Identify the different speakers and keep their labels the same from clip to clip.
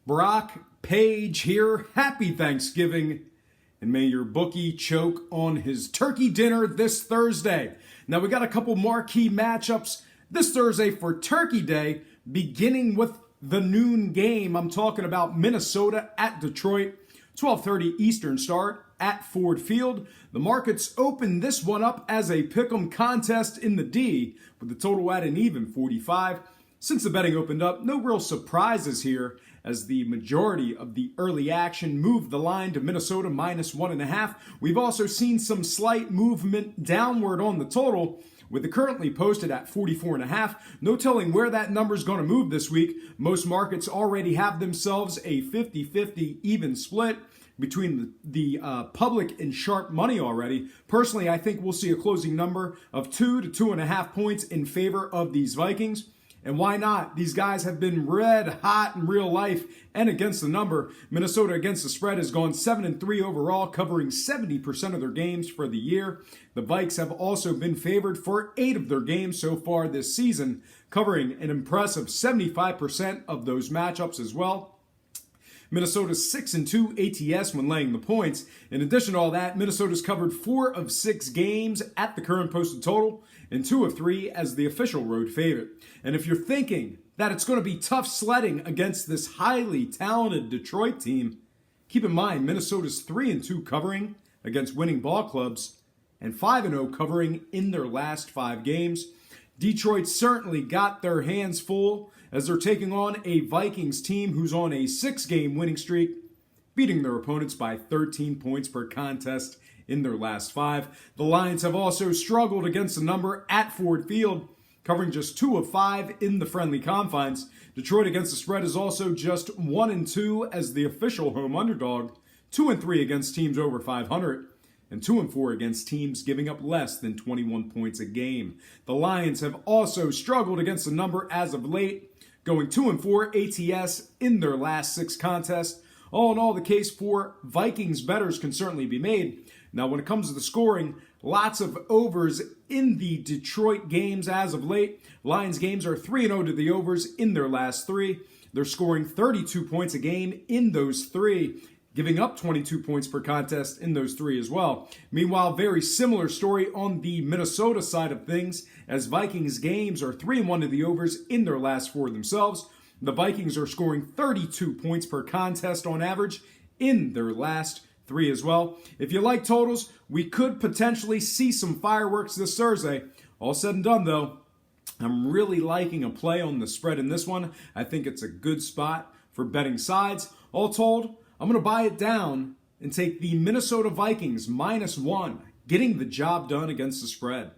Speaker 1: Brock Page here. Happy Thanksgiving. And may your bookie choke on his turkey dinner this Thursday. Now, we got a couple marquee matchups this Thursday for Turkey Day, beginning with the noon game. I'm talking about Minnesota at Detroit, 12:30 Eastern start at Ford Field. The markets opened this one up as a pick'em contest in the D, with the total at an even 45. Since the betting opened up, no real surprises here, as the majority of the early action moved the line to Minnesota minus 1.5. We've also seen some slight movement downward on the total, with it currently posted at 44.5. No telling where that number is going to move this week. Most markets already have themselves a 50-50 even split between the public and sharp money already. Personally, I think we'll see a closing number of 2 to 2.5 points in favor of these Vikings. And why not? These guys have been red hot in real life and against the number. Minnesota against the spread has gone 7-3 overall, covering 70% of their games for the year. The Vikes have also been favored for 8 of their games so far this season, covering an impressive 75% of those matchups as well. Minnesota's 6-2 ATS when laying the points. In addition to all that, Minnesota's covered 4 of 6 games at the current posted total and 2 of 3 as the official road favorite. And if you're thinking that it's going to be tough sledding against this highly talented Detroit team, keep in mind Minnesota's 3-2 covering against winning ball clubs and 5-0 covering in their last 5 games. Detroit certainly got their hands full as they're taking on a Vikings team who's on a 6-game winning streak, beating their opponents by 13 points per contest in their last 5. The Lions have also struggled against the number at Ford Field, covering just 2 of 5 in the friendly confines. Detroit against the spread is also just 1-2 as the official home underdog, 2-3 against teams over 500. And 2-4 against teams giving up less than 21 points a game. The Lions have also struggled against the number as of late, going 2-4 ATS in their last 6 contests. All in all, the case for Vikings bettors can certainly be made. Now, when it comes to the scoring, lots of overs in the Detroit games as of late. Lions games are 3-0 to the overs in their last 3. They're scoring 32 points a game in those 3. Giving up 22 points per contest in those 3 as well. Meanwhile, very similar story on the Minnesota side of things, as Vikings games are 3-1 to the overs in their last 4 themselves. The Vikings are scoring 32 points per contest on average in their last 3 as well. If you like totals, we could potentially see some fireworks this Thursday. All said and done, though, I'm really liking a play on the spread in this one. I think it's a good spot for betting sides. All told, I'm going to buy it down and take the Minnesota Vikings -1, getting the job done against the spread.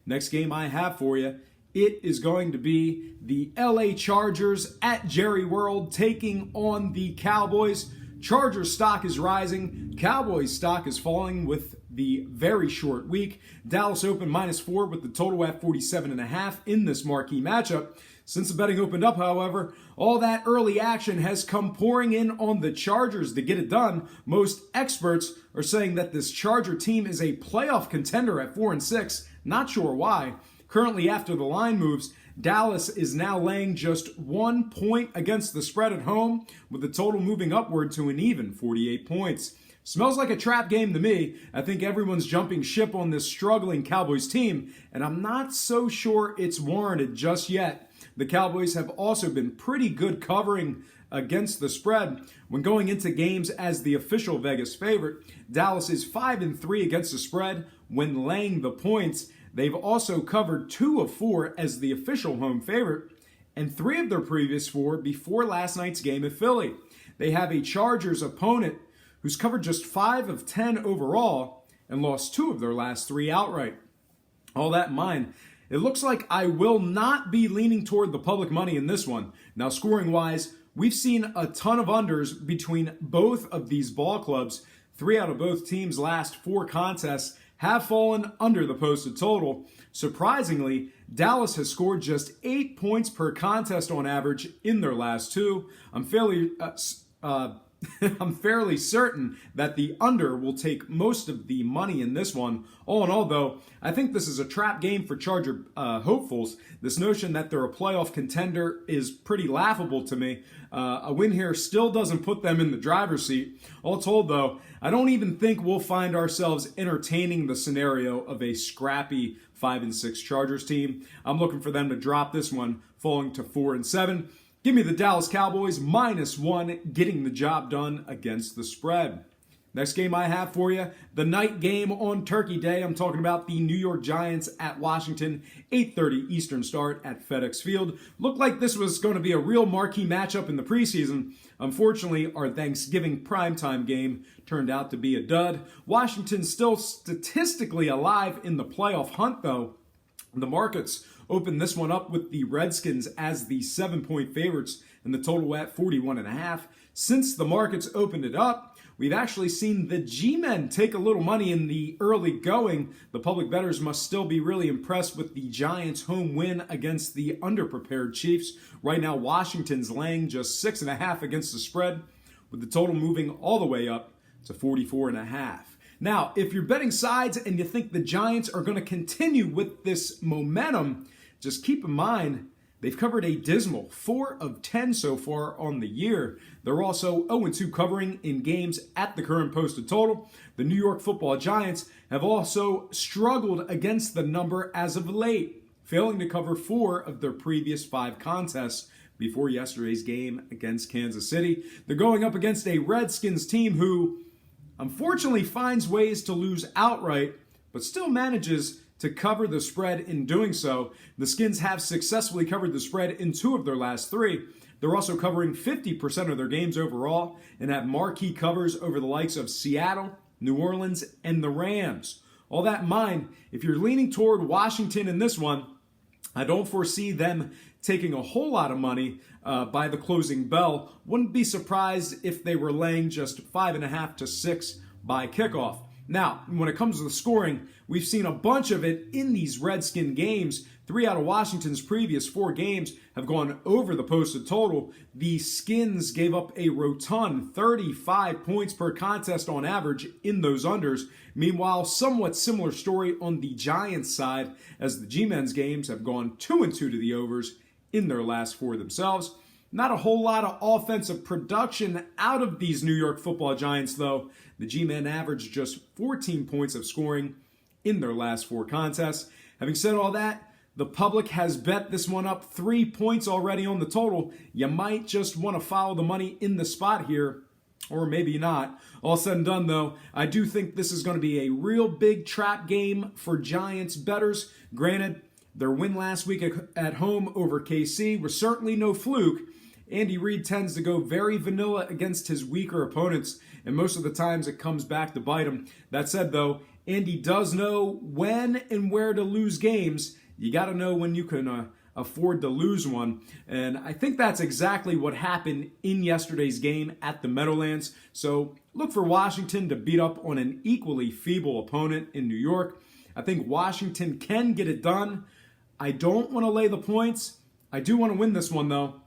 Speaker 1: Next game I have for you, it is going to be the LA Chargers at Jerry World taking on the Cowboys. Chargers stock is rising, Cowboys stock is falling with the very short week. Dallas opened -4 with the total at 47.5 in this marquee matchup. Since the betting opened up, however, all that early action has come pouring in on the Chargers to get it done. Most experts are saying that this Charger team is a playoff contender at 4-6. Not sure why. Currently, after the line moves, Dallas is now laying just 1 point against the spread at home, with the total moving upward to an even 48 points. Smells like a trap game to me. I think everyone's jumping ship on this struggling Cowboys team, and I'm not so sure it's warranted just yet. The Cowboys have also been pretty good covering against the spread when going into games as the official Vegas favorite. Dallas is 5-3 against the spread when laying the points. They've also covered 2 of 4 as the official home favorite, and 3 of their previous 4 before last night's game at Philly. They have a Chargers opponent who's covered just 5 of 10 overall and lost 2 of their last 3 outright. All that in mind, it looks like I will not be leaning toward the public money in this one. Now, scoring-wise, we've seen a ton of unders between both of these ball clubs. 3 out of both teams' last 4 contests have fallen under the posted total. Surprisingly, Dallas has scored just 8 points per contest on average in their last 2. I'm fairly I'm fairly certain that the under will take most of the money in this one. All in all, though, I think this is a trap game for Charger hopefuls. This notion that they're a playoff contender is pretty laughable to me. A win here still doesn't put them in the driver's seat. All told, though, I don't even think we'll find ourselves entertaining the scenario of a scrappy 5-6 Chargers team. I'm looking for them to drop this one, falling to 4-7. Give me the Dallas Cowboys -1, getting the job done against the spread. Next game I have for you, the night game on Turkey Day. I'm talking about the New York Giants at Washington, 8:30 Eastern start at FedEx Field. Looked like this was going to be a real marquee matchup in the preseason. Unfortunately, our Thanksgiving primetime game turned out to be a dud. Washington's still statistically alive in the playoff hunt, though. The markets opened this one up with the Redskins as the 7-point favorites and the total at 41.5. Since the markets opened it up, we've actually seen the G-men take a little money in the early going. The public bettors must still be really impressed with the Giants' home win against the underprepared Chiefs. Right now, Washington's laying just 6.5 against the spread, with the total moving all the way up to 44.5. Now, if you're betting sides and you think the Giants are going to continue with this momentum, just keep in mind they've covered a dismal 4 of 10 so far on the year. They're also 0-2 covering in games at the current posted total. The New York Football Giants have also struggled against the number as of late, failing to cover 4 of their previous 5 contests before yesterday's game against Kansas City. They're going up against a Redskins team who unfortunately finds ways to lose outright, but still manages to cover the spread in doing so. The Skins have successfully covered the spread in 2 of their last 3. They're also covering 50% of their games overall and have marquee covers over the likes of Seattle, New Orleans, and the Rams. All that in mind, if you're leaning toward Washington in this one, I don't foresee them taking a whole lot of money by the closing bell. Wouldn't be surprised if they were laying just 5.5 to 6 by kickoff. Now, when it comes to the scoring, we've seen a bunch of it in these Redskin games. 3 out of Washington's previous 4 games have gone over the posted total. The Skins gave up a rotund 35 points per contest on average in those unders. Meanwhile, somewhat similar story on the Giants side, as the G-men's games have gone 2-2 to the overs in their last 4 themselves. Not a whole lot of offensive production out of these New York Football Giants, though. The G-men averaged just 14 points of scoring in their last 4 contests. Having said all that, the public has bet this one up 3 points already on the total. You might just want to follow the money in the spot here, or maybe not. All said and done, though, I do think this is going to be a real big trap game for Giants bettors. Granted, their win last week at home over KC was certainly no fluke. Andy Reid tends to go very vanilla against his weaker opponents, and most of the times it comes back to bite him. That said, though, Andy does know when and where to lose games. You got to know when you can afford to lose one, and I think that's exactly what happened in yesterday's game at the Meadowlands. So look for Washington to beat up on an equally feeble opponent in New York. I think Washington can get it done. I don't want to lay the points. I do want to win this one, though.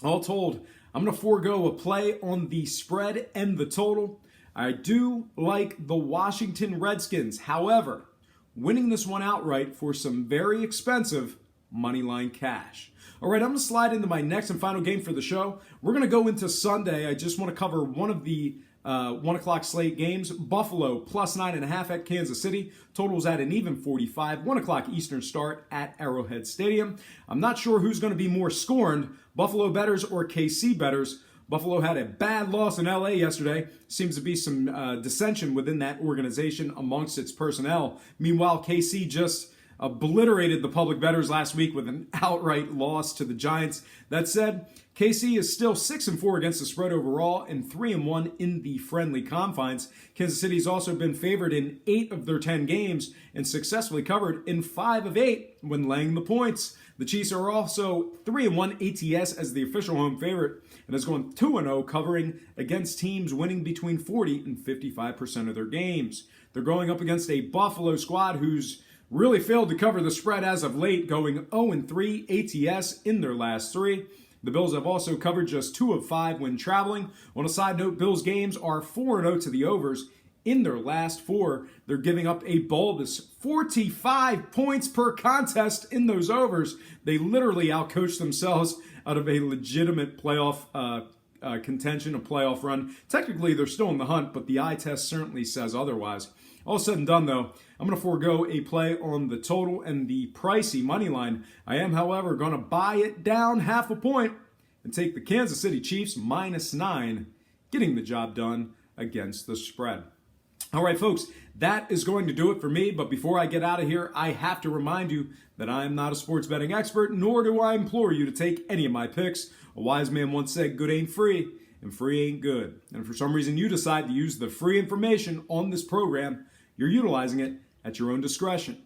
Speaker 1: All told, I'm going to forego a play on the spread and the total. I do like the Washington Redskins. However, winning this one outright for some very expensive moneyline cash. All right, I'm going to slide into my next and final game for the show. We're going to go into Sunday. I just want to cover one of the 1 o'clock slate games. Buffalo plus 9.5 at Kansas City. Totals at an even 45. 1 o'clock Eastern start at Arrowhead Stadium. I'm not sure who's going to be more scorned, Buffalo bettors or KC bettors. Buffalo had a bad loss in LA yesterday. Seems to be some dissension within that organization amongst its personnel. Meanwhile, KC just obliterated the public bettors last week with an outright loss to the Giants. That said, KC is still 6-4 against the spread overall and 3-1 in the friendly confines. Kansas City's also been favored in 8 of their 10 games and successfully covered in 5 of 8 when laying the points. The Chiefs are also 3-1 ATS as the official home favorite and has gone 2-0 covering against teams winning between 40 and 55% of their games. They're going up against a Buffalo squad who's really failed to cover the spread as of late, going 0-3 ATS in their last 3. The Bills have also covered just 2 of 5 when traveling. On a side note, Bills games are 4-0 to the overs. In their last 4, they're giving up a bulbous 45 points per contest in those overs. They literally outcoached themselves out of a legitimate playoff contention, a playoff run. Technically, they're still in the hunt, but the eye test certainly says otherwise. All said and done, though, I'm going to forego a play on the total and the pricey money line. I am, however, going to buy it down half a point and take the Kansas City Chiefs -9, getting the job done against the spread. All right, folks, that is going to do it for me. But before I get out of here, I have to remind you that I am not a sports betting expert, nor do I implore you to take any of my picks. A wise man once said, good ain't free, and free ain't good. And if for some reason you decide to use the free information on this program, you're utilizing it at your own discretion.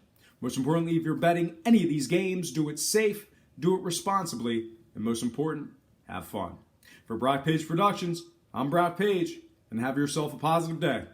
Speaker 1: Most importantly, if you're betting any of these games, do it safe, do it responsibly, and most important, have fun. For Brock Page Productions, I'm Brock Page, and have yourself a positive day.